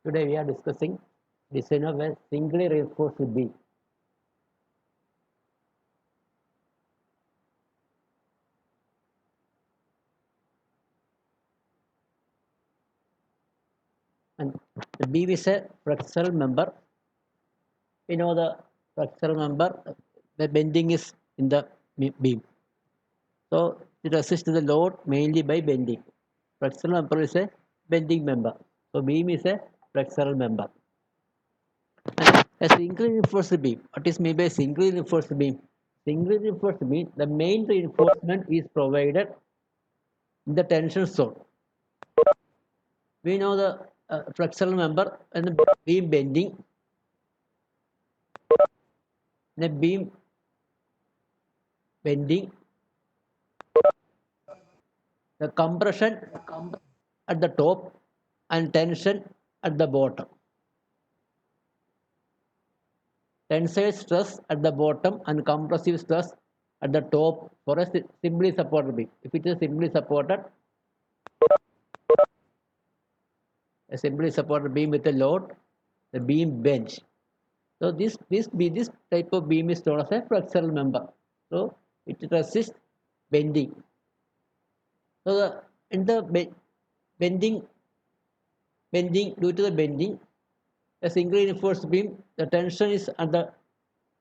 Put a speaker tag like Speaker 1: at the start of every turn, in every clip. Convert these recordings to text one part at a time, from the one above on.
Speaker 1: Today we are discussing design of a singly reinforced beam. And the beam is a flexural member. We know the flexural member, the bending is in the beam. So it resists the load mainly by bending. Flexural member is a bending member. So beam is a flexural member. And a singly reinforced beam. What is meant by singly reinforced beam? Singly reinforced beam, the main reinforcement is provided in the tension zone. We know the flexural member and the beam bending. The beam bending, the compression at the top and tension at the bottom. Tensile stress at the bottom and compressive stress at the top for a simply supported beam. If it is simply supported, a simply supported beam with a load, the beam bends. So this type of beam is known as a flexural member. So it resists bending. So in the bending due to the bending, a singly reinforced beam, the tension is at the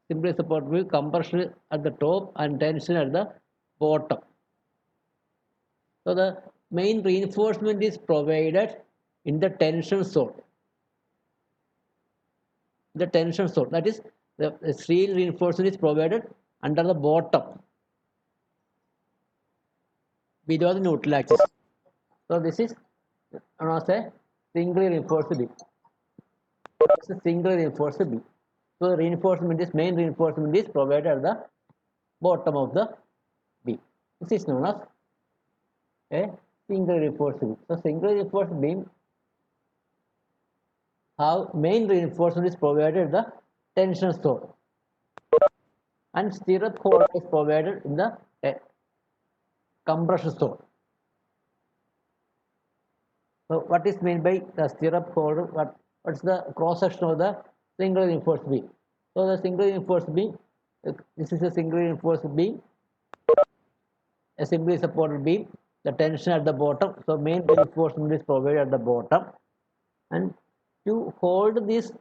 Speaker 1: simply supported beam, compression at the top and tension at the bottom. So the main reinforcement is provided in the tension zone. The tension zone, that is, the steel reinforcement is provided under the bottom below the neutral axis. So this is known as a singly reinforced beam. It's a singly reinforced beam. So the reinforcement is main reinforcement is provided at the bottom of the beam. This is known as a single reinforced beam. So single reinforced beam, how main reinforcement is provided at the tension zone, and stirrup hold is provided in the compression zone. So what is meant by the stirrup hold? What's the cross section of the single reinforced beam? So the single reinforced beam, this is a single reinforced beam, a simply supported beam, the tension at the bottom. So main reinforcement is provided at the bottom, and to hold this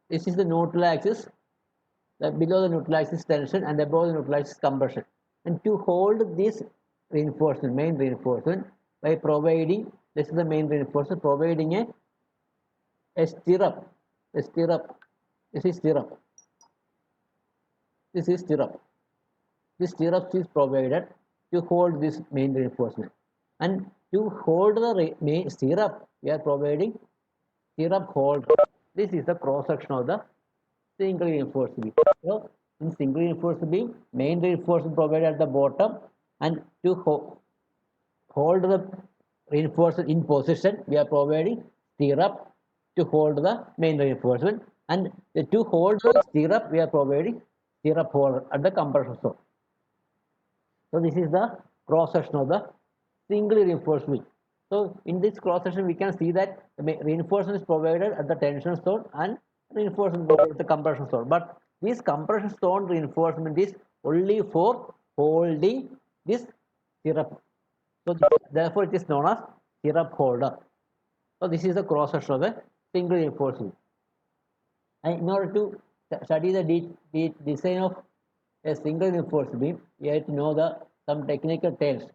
Speaker 1: is the neutral axis, below the neutral axis tension and above the neutral axis compression. And to hold this reinforcement, main reinforcement, by providing, this is the main reinforcement, providing a stirrup, this is stirrup, this is stirrup. This stirrup is provided to hold this main reinforcement, and to hold the main stirrup, we are providing stirrup hold. This is the cross section of the single reinforced beam. So in single reinforced beam, main reinforcement provided at the bottom, and to hold the reinforcement in position, we are providing stirrup to hold the main reinforcement, and to hold the stirrup, we are providing stirrup hold at the compression zone. So this is the cross section of the singly reinforced beam. So in this cross section, we can see that the reinforcement is provided at the tension zone and reinforcement provided at the compression zone. But this compression zone reinforcement is only for holding this stirrup. So therefore, it is known as stirrup holder. So this is the cross section of the single reinforced beam. And in order to study the design of a single reinforced beam, we have to know some technical terms.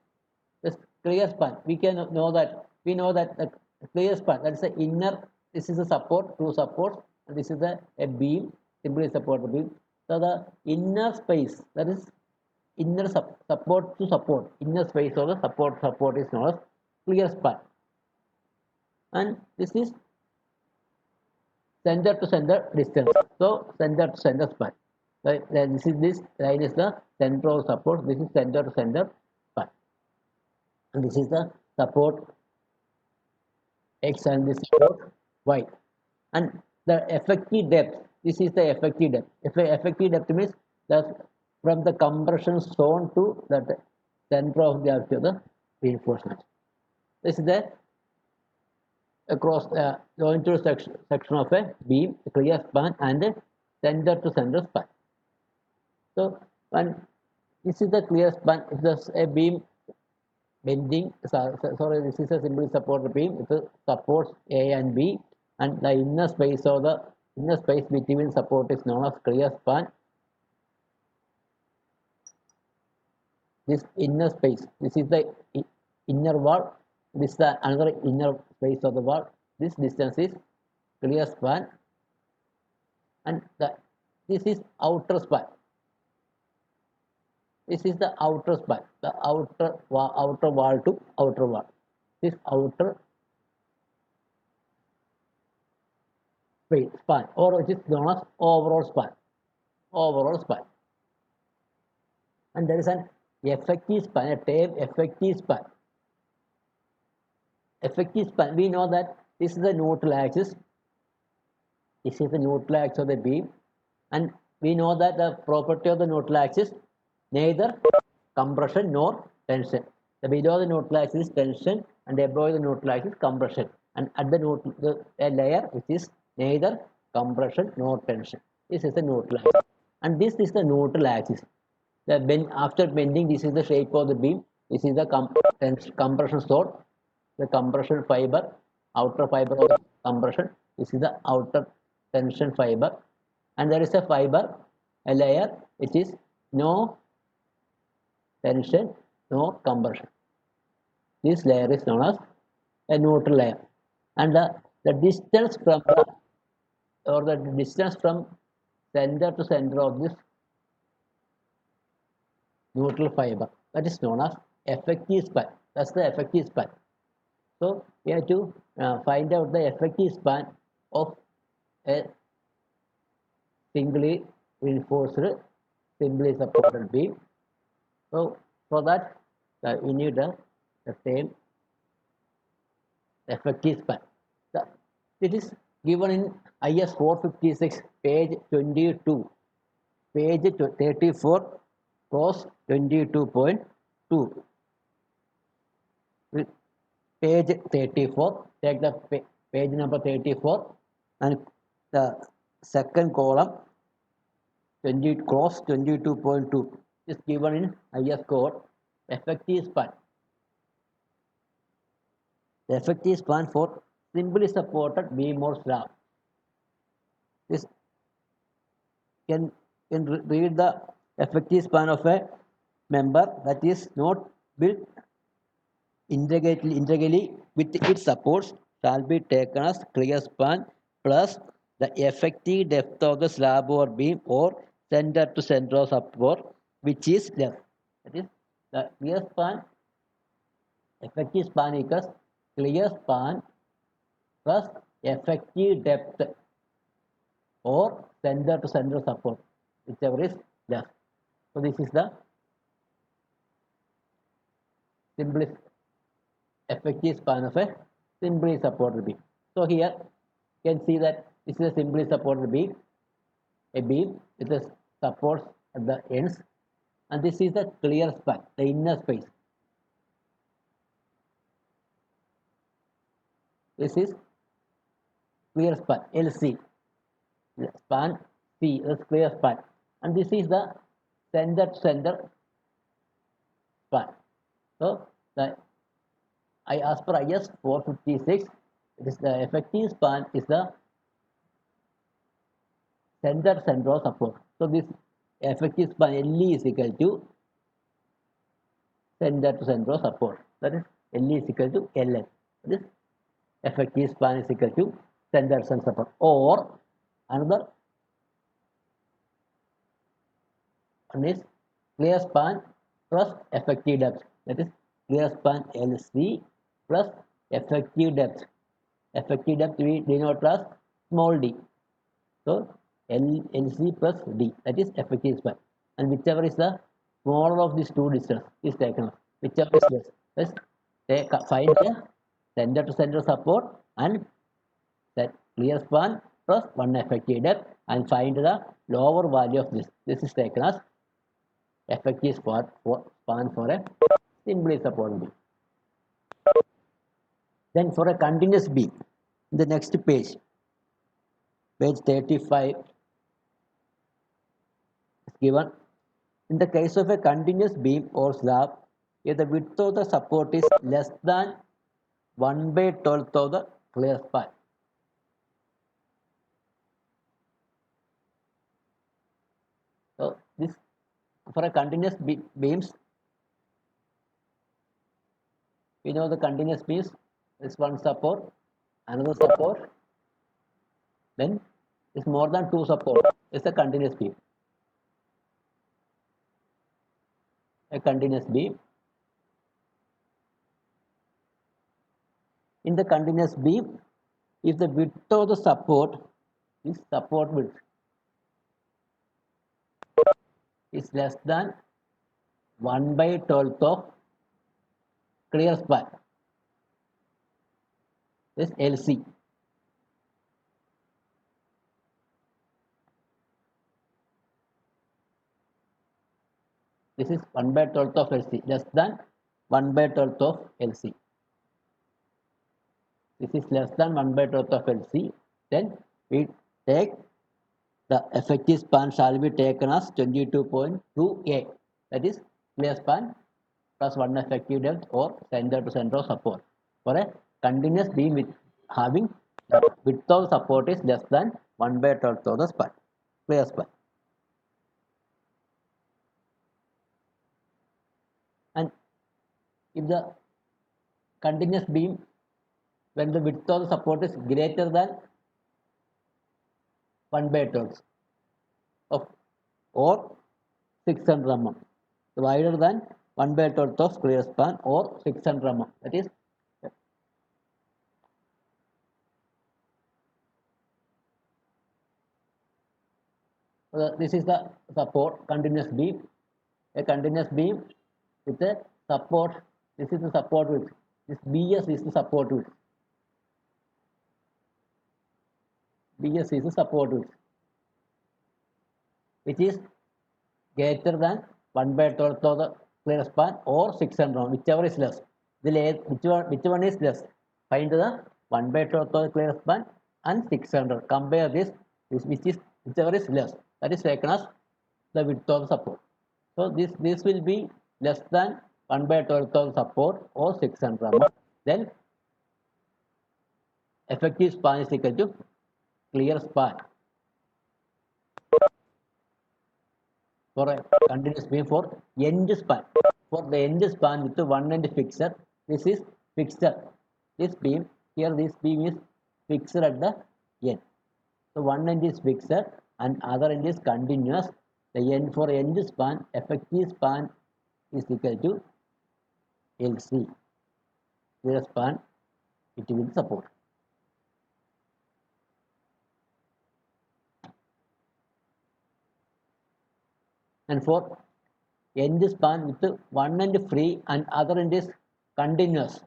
Speaker 1: The clear span, we know that the clear span, that is the inner, this is a support, two supports, and this is a beam, simply supported beam. So the inner space, that is inner support to support, inner space of the support is known as clear span. And this is center to center distance. So center to center span. Right? This line is the center of support. This is center to center span. And this is the support X and this support Y. And the effective depth. This is the effective depth. Effective depth means from the compression zone to the center of the reinforcement. This is the across going to section of a beam, clear span, and center to center span. So when this is the clear span, if there's a beam bending, sorry, this is a simply support beam. It supports A and B, and the inner space of the inner space between support is known as clear span. This inner space, this is the inner wall. This is the another inner space of the wall. This distance is clear span, and this is outer span. This is the outer span, the outer wall to outer wall. This outer span, or which is known as overall span. Overall span. And there is an effective span, a term effective span. Effective span, we know that this is the neutral axis. This is the neutral axis of the beam. And we know that the property of the neutral axis, neither compression nor tension. The below the neutral axis is tension, and above the neutral axis is compression. And at the neutral a layer which is neither compression nor tension. This is the neutral axis. And this is the neutral axis. The bend, after bending, this is the shape of the beam. This is the compression zone, the compression fiber, outer fiber of the compression. This is the outer tension fiber. And there is a fiber, a layer which is no tension, no compression. This layer is known as a neutral layer. And the distance from the distance from center to center of this neutral fiber, that is known as effective span. That's the effective span. So we have to find out the effective span of a singly reinforced, simply supported beam. So for that, we need the same effective span. It is given in IS 456, page 22, page 34, cross 22.2. Page 34, take the page number 34, and the second column 20 cross 22.2 is given in IS code effective span. The effective span for simply supported beam or slab. This can read the effective span of a member that is not built integrally with its supports shall be taken as clear span plus the effective depth of the slab or beam or center to center of support, which is less. That is, the clear span, effective span equals clear span plus effective depth or center to center support, whichever is less. So this is the simplest effective span of a simply supported beam. So here you can see that this is a simply supported beam, a beam with the supports at the ends, and this is the clear span, the inner space. This is clear span, LC, span C, is clear span, and this is the center to center span. So the as per IS 456, it is the effective span is the center of support. So this effective span LE is equal to center to center of support. That is LE is equal to LS. This effective span is equal to center to support. Or another one is clear span plus effective depth. That is clear span LC plus effective depth. Effective depth we denote as small d. So LC plus D, that is effective span. And whichever is the smaller of these two distance is taken off. Whichever is less. Let's find the center to center support and that clear span plus one effective depth and find the lower value of this. This is taken as effective span for a simply supported beam. Then for a continuous beam, The next page, page 35, is given. In the case of a continuous beam or slab, if the width of the support is less than 1 by 12th of the clear span. So this for a continuous beams, we know the continuous beams is one support, another support, then is more than two support. It's a continuous beam. A continuous beam. In the continuous beam, if the width of the support is support width is less than 1 by 12th of clear span, is LC. This is 1 by 12th of LC, less than 1 by 12th of LC. This is less than 1 by 12th of LC. Then we take the effective span shall be taken as 22.2A. That is clear span plus 1 effective depth or center to center of support. For a continuous beam with having the width of support is less than 1 by 12th of the span, clear span. And if the continuous beam, when the width of the support is greater than 1 by 12th of or 600 mm, wider than 1 by 12th of clear span or 600 mm. That is this is the support continuous beam. A continuous beam with a support. This is the support width. This BS is the support width. BS is the support width, which is greater than 1 by 12th of the clear span or 600, whichever is less. Which one is less? Find the 1 by 12th of the clear span and 600. Compare this whichever is less. That is taken as the width of the support. So this will be less than 1 by 12th of the support or 600. Then effective span is equal to clear span. For a continuous beam for end span. For the end span with the one end fixer, this is fixer. This beam here, this beam is fixed at the end. So one end is fixer and other end is continuous. The end for end span, effective span is equal to LC. Clear span between support. And for end span with one end free and other end is continuous.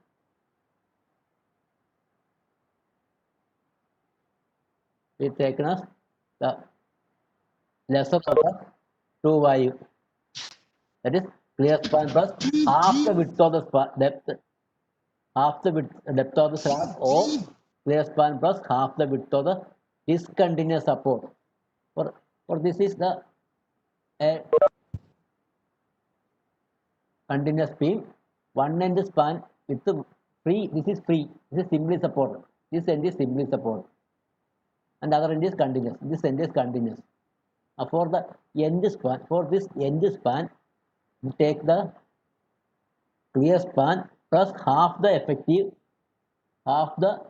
Speaker 1: We taken as the lesser of the true value. That is clear span plus half the width of the span depth, half the depth of the slab, or clear span plus half the width of the discontinuous support. For this is the continuous beam, one end span with the free. This is free. This is simply support. This end is simply support, and other end is continuous. This end is continuous. For the end span, for this end span, we take the clear span plus half the effective, half the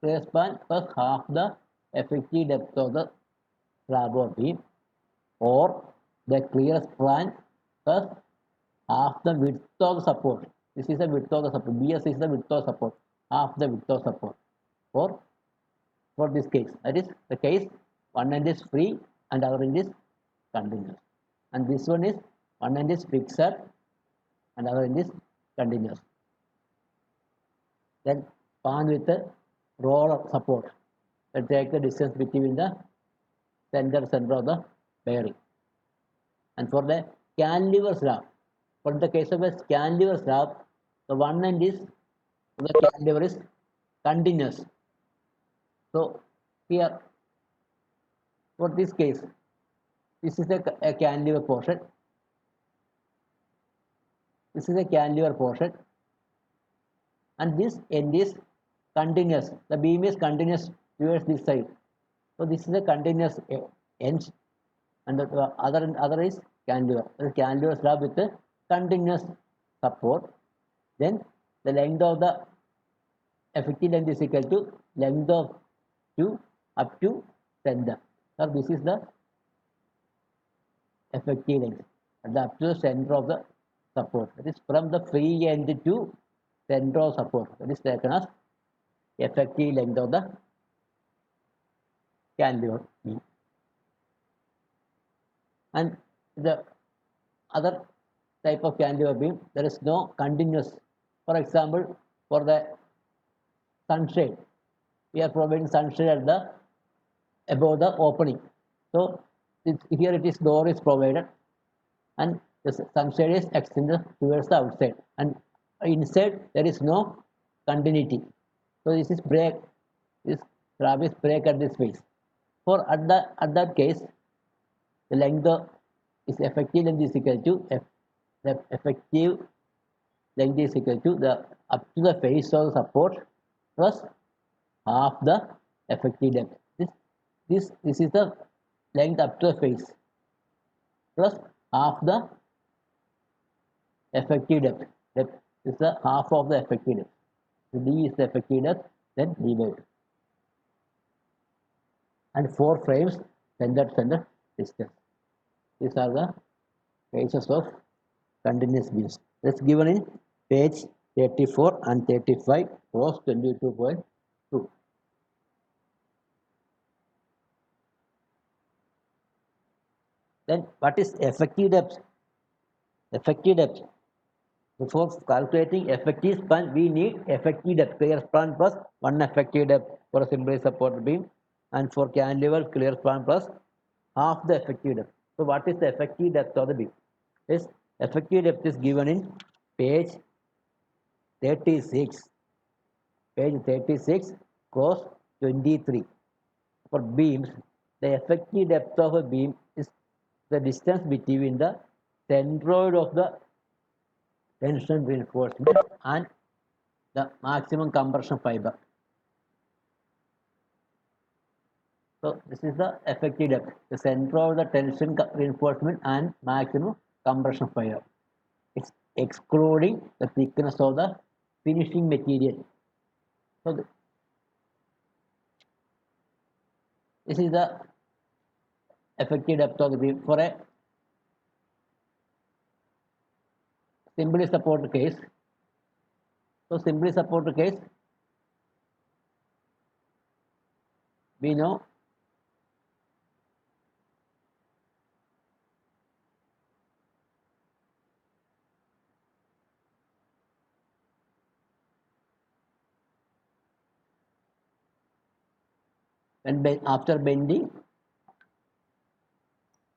Speaker 1: clear span plus half the effective depth of the slab or beam, or the clear span plus half the width of the support. This is the width of the support. BS is the width of support. Half the width of support. For this case, that is the case one end is free and other end is continuous. And this one is one end is fixed and other end is continuous. Then span with the roll support. Then take the distance between the center of the bearing. And for the cantilever slab, for the case of a cantilever slab, the one end is the cantilever is continuous. So here, for this case, this is a cantilever portion. This is a cantilever portion, and this end is continuous. The beam is continuous towards this side. So this is a continuous end, and the other is cantilever. The cantilever slab with a continuous support. Then the length of the effective length is equal to length of tube up to center. So this is the effective length and up to the center of the support. That is from the free end to center of support. That is taken as effective length of the cantilever beam. And the other type of cantilever beam, there is no continuous. For example, for the sunshade, we are providing sunshade at the above the opening. So here it is door is provided, and the sunshade is extended towards the outside, and inside there is no continuity. So this is break. This slab is break at this face. For at that case, the length is effective length is equal to the effective length is equal to the up to the face of the support plus half the effective depth. This is the length up to the face plus half the effective depth. Depth is the half of the effective depth. So D is the effective depth, then D by 2. And 4 frames center distance. These are the cases of continuous beams. That's given in page 34 and 35, rows 22.2. Then what is effective depth? Effective depth. Before calculating effective span, we need effective depth, clear span plus 1 effective depth for a simply supported beam, and for cantilever, clear span plus half the effective depth. So what is the effective depth of the beam? This effective depth is given in page 36. Page 36, cross 23. For beams, the effective depth of a beam is the distance between the centroid of the tension reinforcement and the maximum compression fiber. So this is the effective depth, the center of the tension reinforcement and maximum compression fiber. It's excluding the thickness of the finishing material. So this is the effective depth of the beam for a simply supported case. So simply supported case, we know when after bending,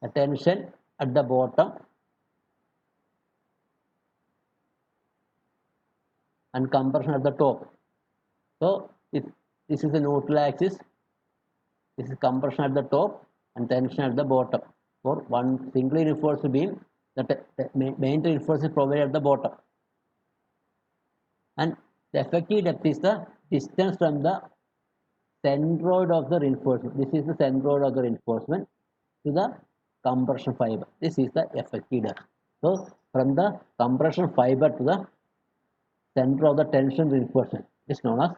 Speaker 1: the tension at the bottom and compression at the top. So if this is the neutral axis, this is compression at the top and tension at the bottom. For one singly reinforced beam, the main reinforcement is provided at the bottom. And the effective depth is the distance from the centroid of the reinforcement. This is the centroid of the reinforcement to the compression fiber. This is the effective depth. So from the compression fiber to the center of the tension reinforcement is known as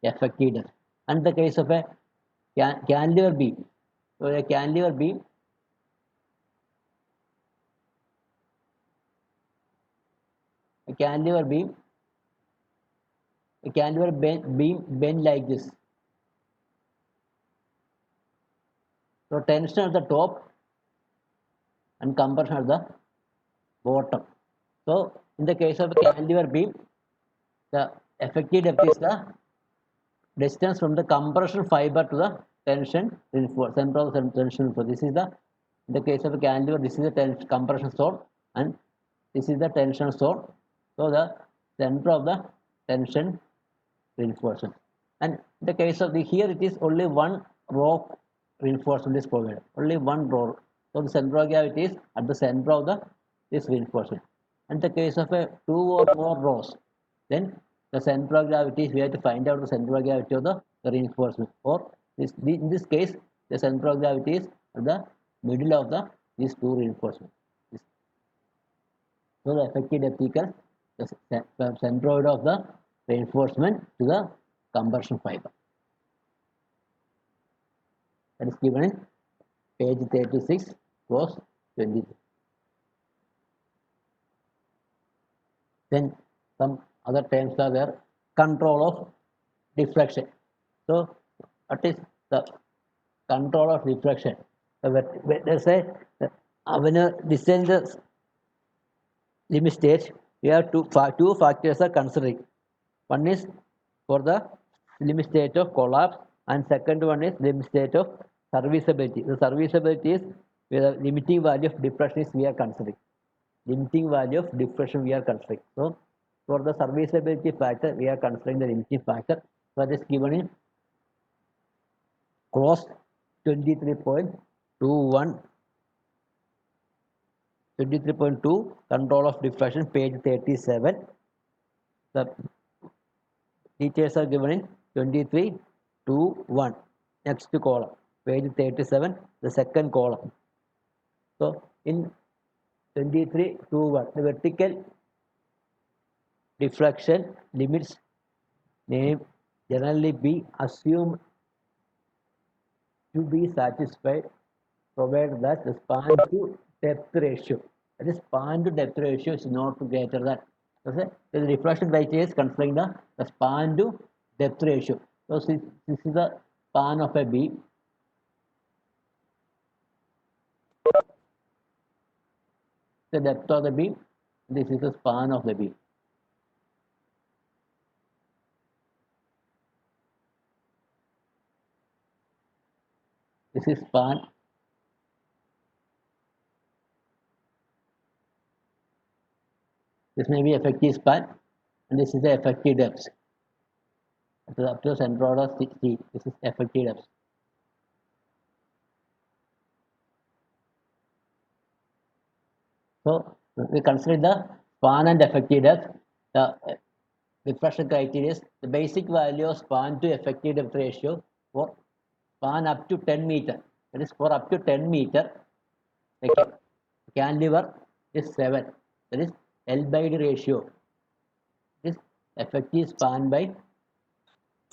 Speaker 1: effective depth. And the case of a cantilever beam. So a cantilever beam, a cantilever beam bend like this. So tension at the top and compression at the bottom. So in the case of a cantilever beam, the effective depth is the distance from the compression fiber to the tension center of the tension. So this is the in the case of a cantilever, this is the compression zone and this is the tension zone. So the center of the tension reinforcement. And in the case of the here, it is only one row reinforcement is provided, only one row. So the center of gravity is at the center of the this reinforcement. And the case of a two or more rows, then the center of gravity is, we have to find out the center of gravity of the reinforcement. Or in this case, the center of gravity is at the middle of the these two reinforcements. So the effective depth equals the centroid of the reinforcement to the compression fiber. That is given in page 36, clause 23. Then some other terms are there. Control of deflection. So what is the control of deflection? Let's say when you descend the limit state, we have two factors are considering. One is for the limit state of collapse, and second one is limit state of serviceability. The serviceability is where the limiting value of depression is we are considering. Limiting value of depression we are considering. So for the serviceability factor, we are considering the limiting factor. So that is given in clause 23.21. 23.2, control of deflection, page 37. The details are given in 23.2.1. Next column, page 37, the second column. So in 23.2.1, the vertical deflection limits may generally be assumed to be satisfied provided that the span to depth ratio, that is span to depth ratio, is not greater than, okay, the deflection criteria is considering the span to depth ratio. So this is the span of a beam. The depth of the beam, this is the span of the beam. This is span. This may be effective span, and this is the effective depth. Up to the center of the C. This is effective depth. So we consider the span and effective depth. The deflection criteria is the basic value of span to effective depth ratio for span up to 10 meter. That is for up to 10 meter, the cantilever is 7. That is L by D ratio. This effective span by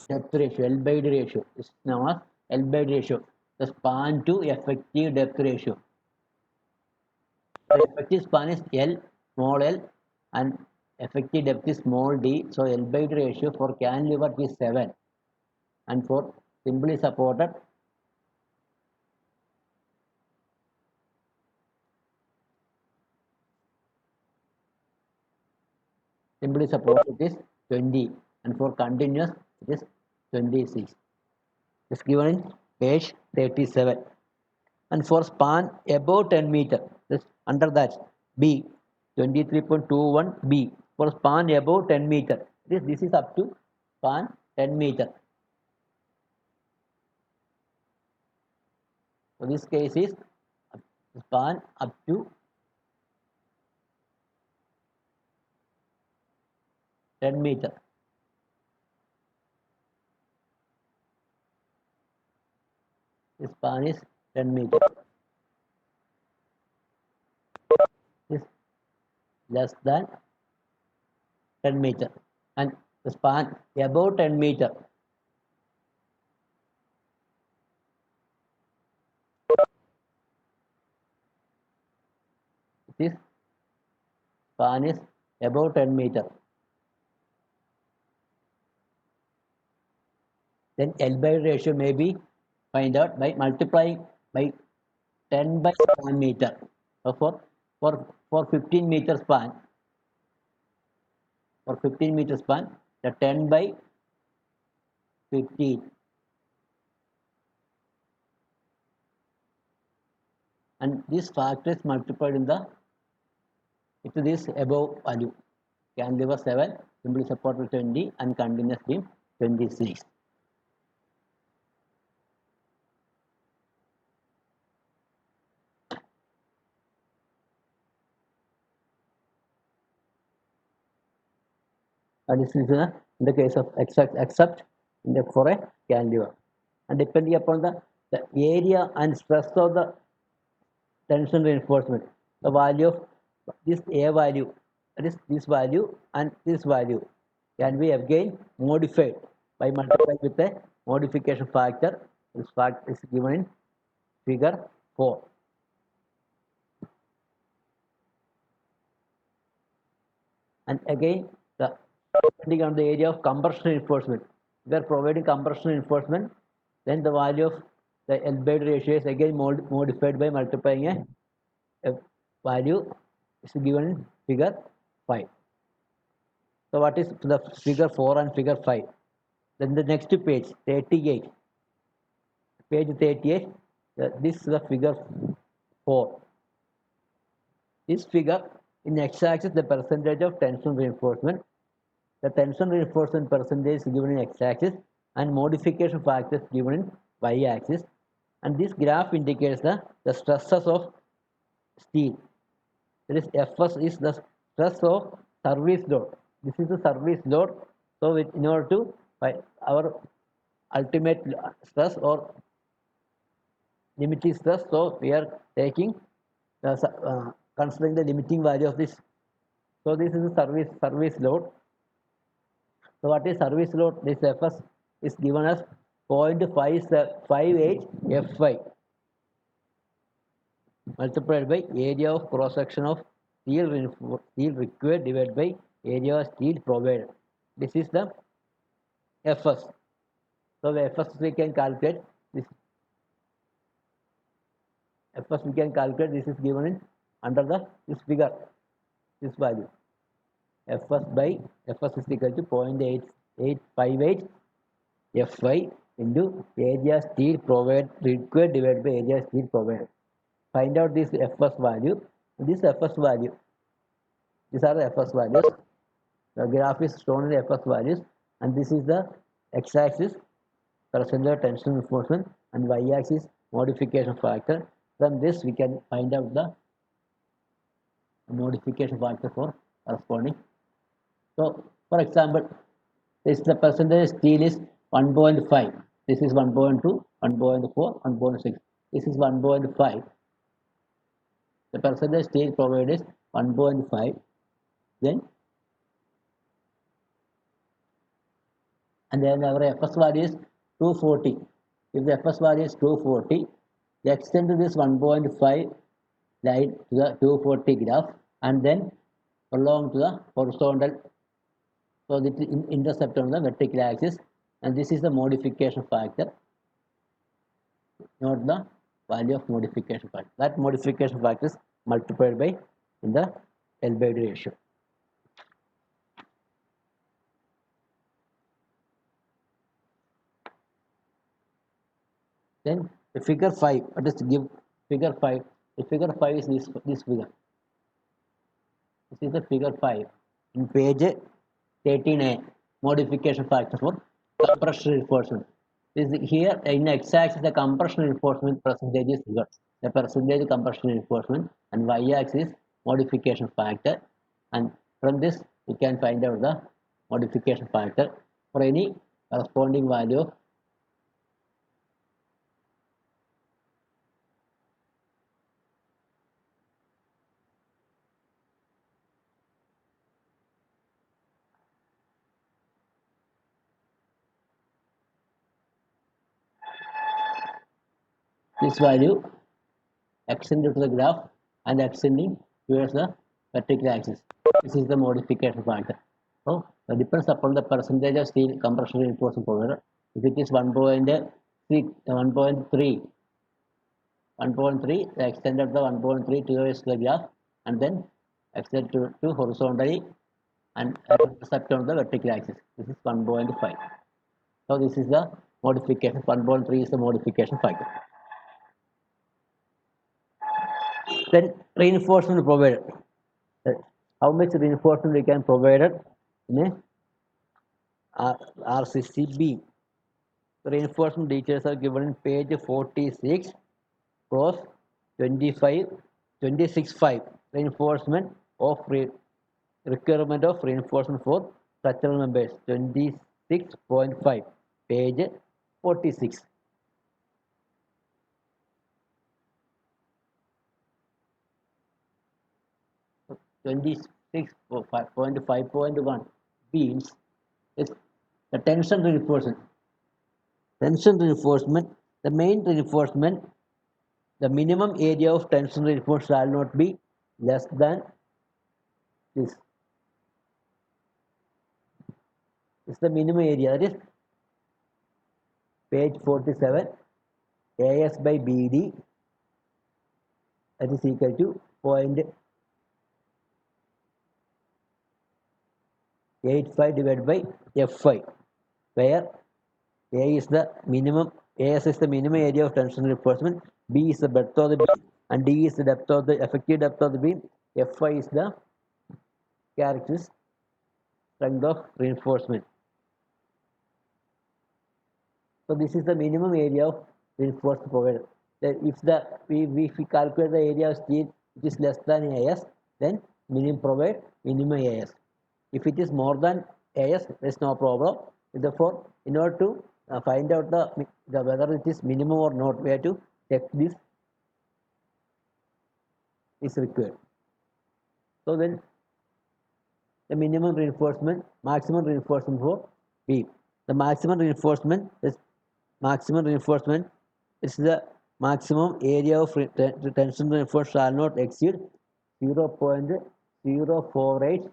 Speaker 1: depth ratio, L by D ratio, is known as L by D ratio. The span to effective depth ratio. The effective span is L, small l, and effective depth is small d. So L by D ratio for cantilever is 7, and for simply supported it is 20, and for continuous it is 26. It's given in page 37. And for span above 10 meter, this under that B, 23.21 B, for span above 10 meter, this is up to span 10 meter. So this case is span up to 10 meter. This span is 10 meter. Is less than 10 meter, and the span above 10 meter this span is above 10 meter. Then L by ratio may be find out by multiplying by 10 by span meter. So for 15 meter span, for 15 meter span, the 10 by 15, and this factor is multiplied in the into this above value. Cantilever 7, simply supported 20, and continuous beam 26. And this is in the case of except in the for a cantilever. And depending upon the area and stress of the tension reinforcement, the value of this A value, that is this value and this value, can be again modified by multiplying with a modification factor. This fact is given in figure 4. And again, the depending on the area of compression reinforcement, if we are providing compression reinforcement, then the value of the L/D ratio is again modified by multiplying a value is given in figure 5. So what is the figure 4 and figure 5? Then the next page 38, page 38, this is the figure 4. This figure, in x-axis the percentage of tension reinforcement, the tension reinforcement percentage is given in x-axis and modification factors given in y-axis, and this graph indicates the stresses of steel. That is, Fs is the stress of service load. This is the service load. So in order to find our ultimate stress or limiting stress, so we are taking considering the limiting value of this. So this is the service load. So what is service load? This Fs is given as 0.58 Fy multiplied by area of cross section of steel required divided by area of steel provided. This is the Fs. So the Fs we can calculate this. Fs we can calculate. This is given in under this figure, this value. Fs by Fs is equal to 0.8858 Fy into area steel provided required divided by area steel provided. Find out this Fs value. This Fs value. These are the Fs values. The graph is shown in the Fs values, and this is the x-axis percentage tension reinforcement and y-axis modification factor. From this we can find out the modification factor for corresponding. So, for example, this the percentage steel is 1.5. This is 1.2, 1.4, 1.6. This is 1.5. The percentage steel provided is 1.5. Then and then our Fs value is 240. If the Fs value is 240, they extend to this 1.5 line to the 240 graph and then along to the horizontal. So this is intercept on the vertical axis, and this is the modification factor, not the value of modification factor. That modification factor is multiplied by in the L/D ratio. Then the figure 5, let us give figure 5. The figure 5 is this figure. This is the figure 5 in page 13A, modification factor for compression reinforcement. This here in x-axis the compression reinforcement percentage is here. The percentage compression reinforcement, and y-axis modification factor, and from this we can find out the modification factor for any corresponding value of this value extended to the graph and extending towards the vertical axis. This is the modification factor. So it depends upon the percentage of steel compression reinforcement provided. If it is 1.6, 1.3, 1.3, they extended the 1.3 towards the graph and then extend to horizontally and intercept on the vertical axis. This is 1.5. So this is the modification. 1.3 is the modification factor. Then reinforcement provided. How much reinforcement we can provide in a RCCB? The reinforcement details are given in page 46, cross 25, 26.5. Reinforcement of requirement of reinforcement for structural numbers 26.5, page 46. So 26.5.1 beams is the tension reinforcement. Tension reinforcement, the main reinforcement, the minimum area of tension reinforcement shall not be less than this. This is the minimum area, that is page 47, AS by BD, that is equal to 0.85 divided by F5, where A is the minimum, AS is the minimum area of tension reinforcement, B is the breadth of the beam, and D is the depth of the effective depth of the beam, F5 is the characteristic strength of reinforcement. So this is the minimum area of reinforcement provided. Then if we calculate the area of steel which is less than AS, then minimum provide minimum AS. If it is more than AS, there is no problem. Therefore, in order to find out the whether it is minimum or not, we have to check this is required. So then the minimum reinforcement, maximum reinforcement for beam. The maximum reinforcement is the maximum area of tension reinforcement shall not exceed 0.048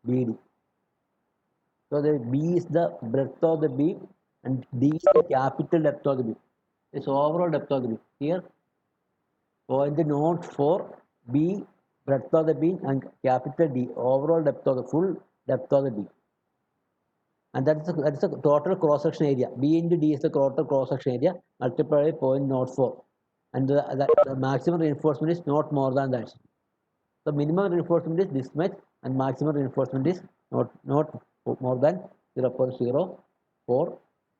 Speaker 1: BD. So the B is the breadth of the beam and D is the capital depth of the beam. It's overall depth of the beam. Here 0.04 B breadth of the beam and capital D overall depth of the full depth of the beam. And that's the total cross section area. B into D is the total cross section area multiplied by 0.04. And the maximum reinforcement is not more than that. The minimum reinforcement is this much, and maximum reinforcement is not more than 0.04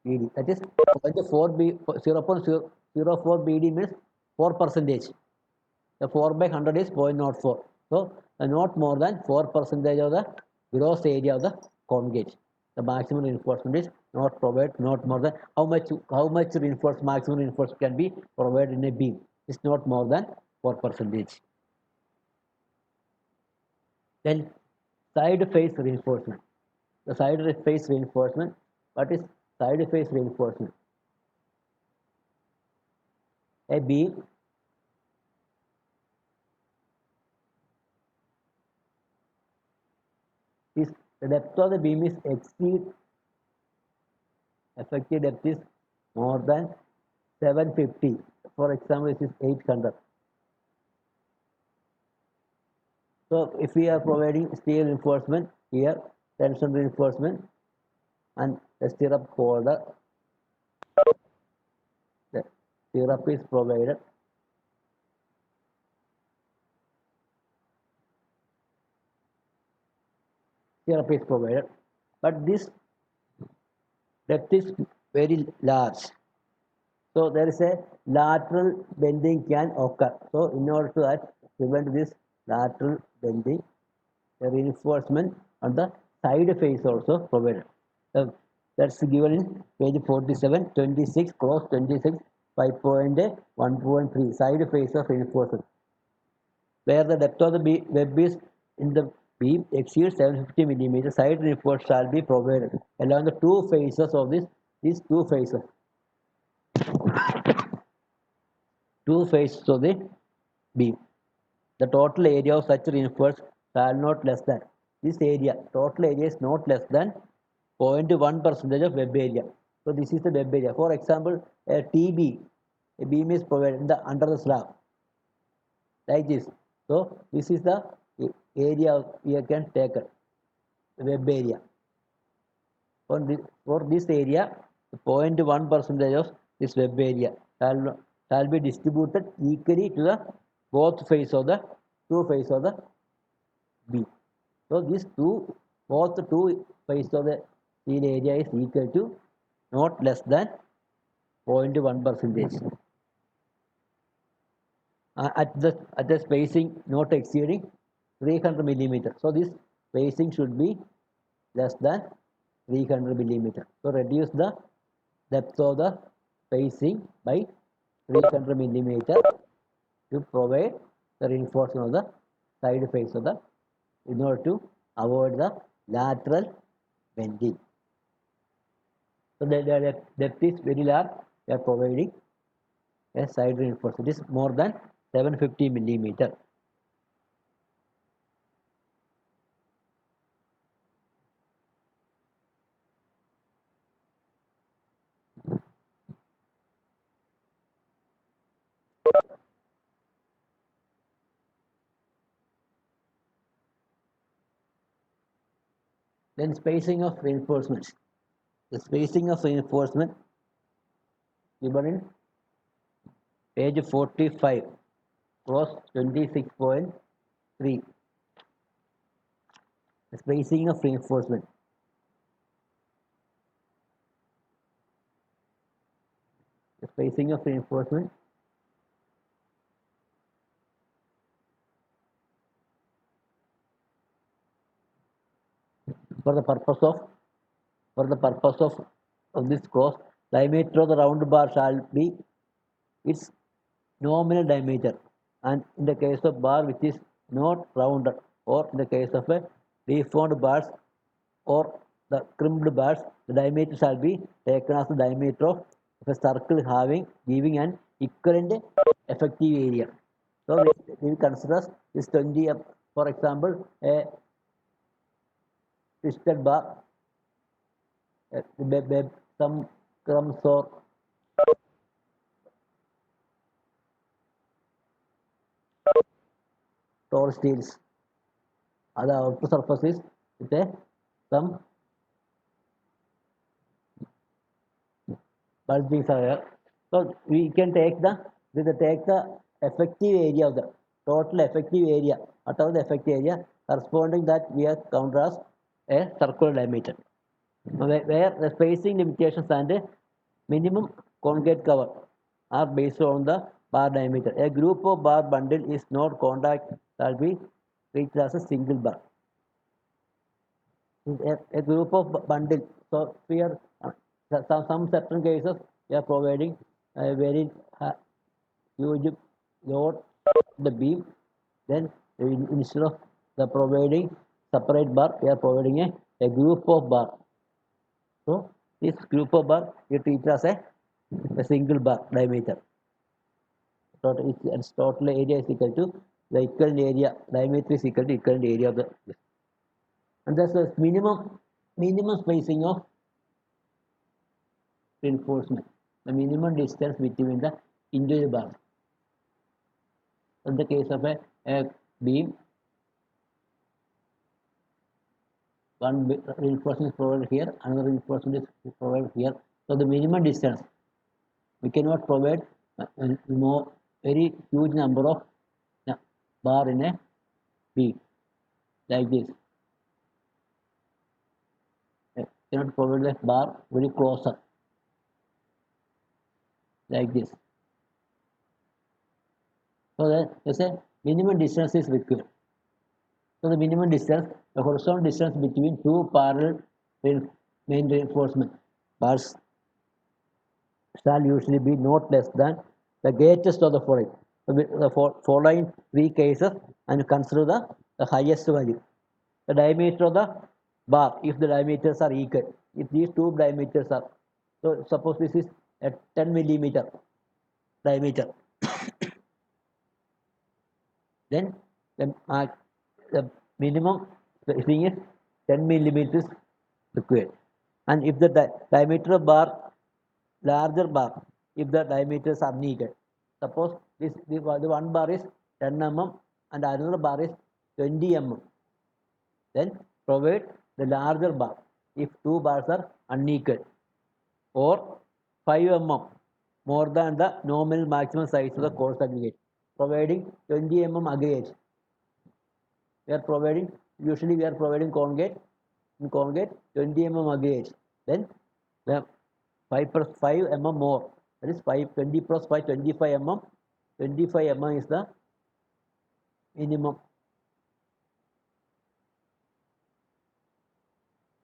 Speaker 1: BD. That is 0.04 BD means 4%. The 4 by 100 is 0.04. So not more than 4% of the gross area of the congate. The maximum reinforcement is not provided, not more than how much maximum reinforcement can be provided in a beam. It's not more than 4%. Then side face reinforcement. The side face reinforcement. What is side face reinforcement? A beam is the depth of the beam is exceed effective depth is more than 750. For example, this is 800. So if we are providing steel reinforcement here, tension reinforcement and the stirrup holder, the stirrup is provided. Stirrup is provided, but this depth is very large. So there is a lateral bending can occur. So in order to prevent this lateral bending, the reinforcement on the side face also provided. That's given in page 47, 26, cross 26, 5.1.3, side face of reinforcement, where the depth of the web is in the beam exceeds 750 mm. Side reinforcement shall be provided along the two faces of these two faces. Two faces of the beam. The total area of such reinforcement shall not less than this area. Total area is not less than 0.1% of web area. So this is the web area. For example, a TB, a beam is provided under the slab like this. So this is the area we can take the web area. For this area, 0.1% of this web area shall be distributed equally to the both faces of the two faces of the beam. So these both two faces of the steel area is equal to not less than 0.1%. at the spacing not exceeding 300 millimeter. So this spacing should be less than 300 millimeter. So reduce the depth of the spacing by 300 millimeter to provide the reinforcement of the side face of the, in order to avoid the lateral bending. So the depth is very large. We are providing a side reinforcement. It is more than 750 millimeter. Then spacing of reinforcement. The spacing of reinforcement given in page 45, cross 26.3. The spacing of reinforcement. The spacing of reinforcement for the purpose of this cross, diameter of the round bar shall be its nominal diameter, and in the case of bar which is not rounded, or in the case of a deformed bars or the crimped bars, the diameter shall be taken as the diameter of a circle having giving an equivalent effective area. So we consider this 20, for example, a twisted bar, some crumbs or tall steels. The outer surface is with some bulging are. So we can take the effective area of the total effective area, whatever the effective area corresponding, that we are counted as a circular diameter, where the spacing limitations and minimum concave cover are based on the bar diameter. A group of bar bundle is not contact shall be treated as a single bar. A group of bundle. So here, some certain cases we are providing a very huge load the beam. Then instead of the providing separate bar, we are providing a group of bar. So this group of bar we treat as a single bar diameter. Its total area is equal to the equivalent area, diameter is equal to equivalent area of the, and that's the minimum spacing of reinforcement, the minimum distance between the individual bars. In the case of a beam, one reinforcement is provided here, another reinforcement is provided here. So the minimum distance, we cannot provide more very huge number of bar in a beam like this. Cannot provide the bar very closer like this. So there's a minimum distance is required. So the minimum distance, the horizontal distance between two parallel main reinforcement bars shall usually be not less than the greatest of the following. The following three cases, and consider the highest value. The diameter of the bar, if the diameters are equal, if these two diameters are, so suppose this is a 10 millimeter diameter, then the minimum thing is 10 millimeters required. And if the diameter of bar, larger bar, if the diameters are unequal, suppose the one bar is 10 mm and another bar is 20 mm, then provide the larger bar if two bars are unequal, or 5 mm more than the nominal maximum size of the coarse aggregate, providing 20 mm aggregate. Usually we are providing concrete 20 mm aggregate. Then the 5 plus 5 mm more, that is 20 plus 5, 25 mm 25 mm is the minimum.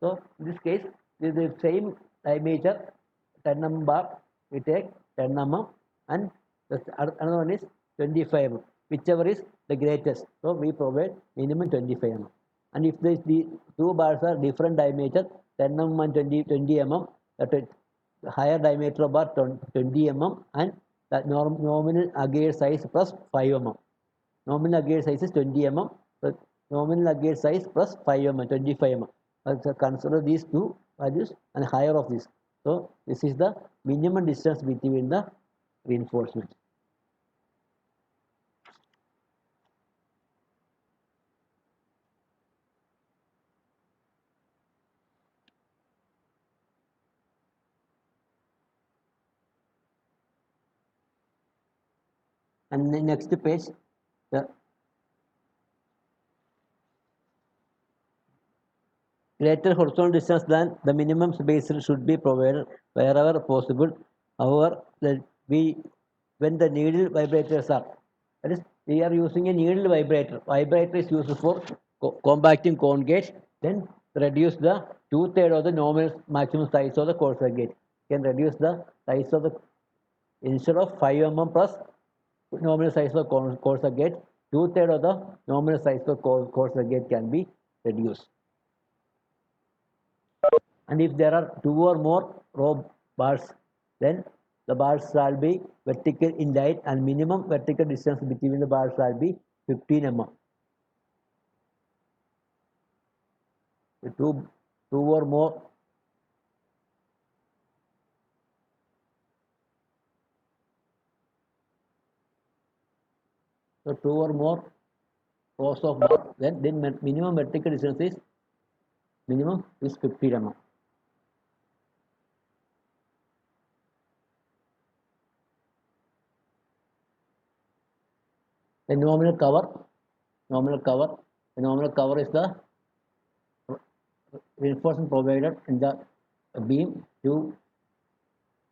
Speaker 1: So in this case, with the same diameter, 10 mm bar, we take 10 mm, and the another one is 25 mm, whichever is the greatest. So we provide minimum 25 mm. And if the two bars are different diameter, 10 mm and 20 mm, that higher diameter bar 20 mm, and the nominal aggregate size plus 5 mm. Nominal aggregate size is 20 mm. So nominal aggregate size plus 5 mm, 25 mm. So consider these two values and higher of this. So this is the minimum distance between the reinforcement. And the next page, the greater horizontal distance than the minimum space should be provided wherever possible. However, when the needle vibrators are, that is, we are using a needle vibrator. Vibrator is used for compacting cone gauge. Then reduce the 2/3 of the normal maximum size of the coarser gauge. Can reduce the size of the, instead of 5 mm plus nominal size of coarser gauge, 2/3 of the nominal size of coarser gauge can be reduced. And if there are two or more row bars, then the bars shall be vertical in height, and minimum vertical distance between the bars shall be 15 mm. Two or more two or more rows of bars, then minimum vertical distance is 15 mm. The nominal cover is the reinforcement provided in the beam to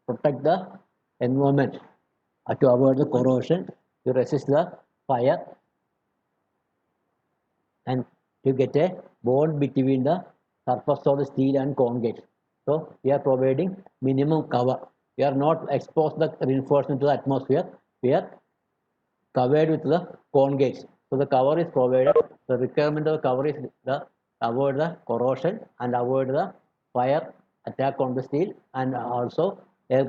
Speaker 1: protect the environment, to avoid the corrosion, to resist the fire, and to get a bond between the surface of the steel and cone gauge. So we are providing minimum cover. We are not exposed the reinforcement to the atmosphere. We are covered with the cone gauge. So the cover is provided. The requirement of the cover is the avoid the corrosion and avoid the fire attack on the steel, and also a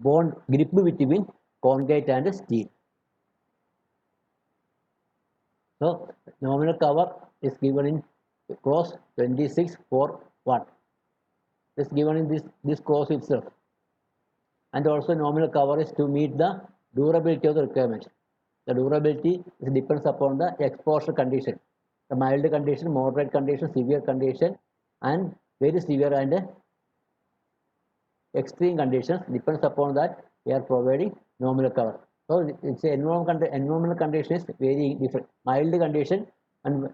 Speaker 1: bond grip between cone gauge and steel. So nominal cover is given in cross 2641. It's given in this cross itself. And also nominal cover is to meet the durability of the requirement. The durability depends upon the exposure condition. The mild condition, moderate condition, severe condition, and very severe and extreme conditions. Depends upon that we are providing nominal cover. So it's a environmental condition is very different. Mild condition and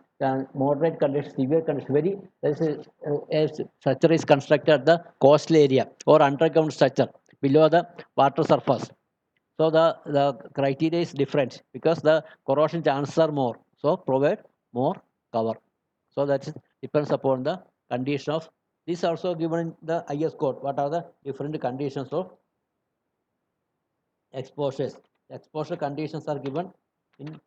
Speaker 1: moderate condition, severe condition. Very, a structure is constructed at the coastal area or underground structure below the water surface. So the criteria is different because the corrosion chances are more. So provide more cover. So that depends upon the condition of this. Also given in the IS code. What are the different conditions of exposures? Exposure conditions are given in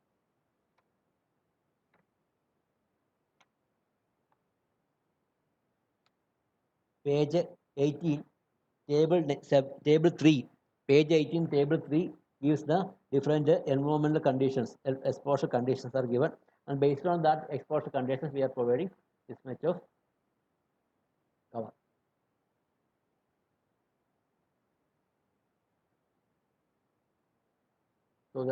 Speaker 1: page 18, table 3. Page 18, table 3 gives the different environmental conditions. Exposure conditions are given, and based on that exposure conditions, we are providing this much of cover. So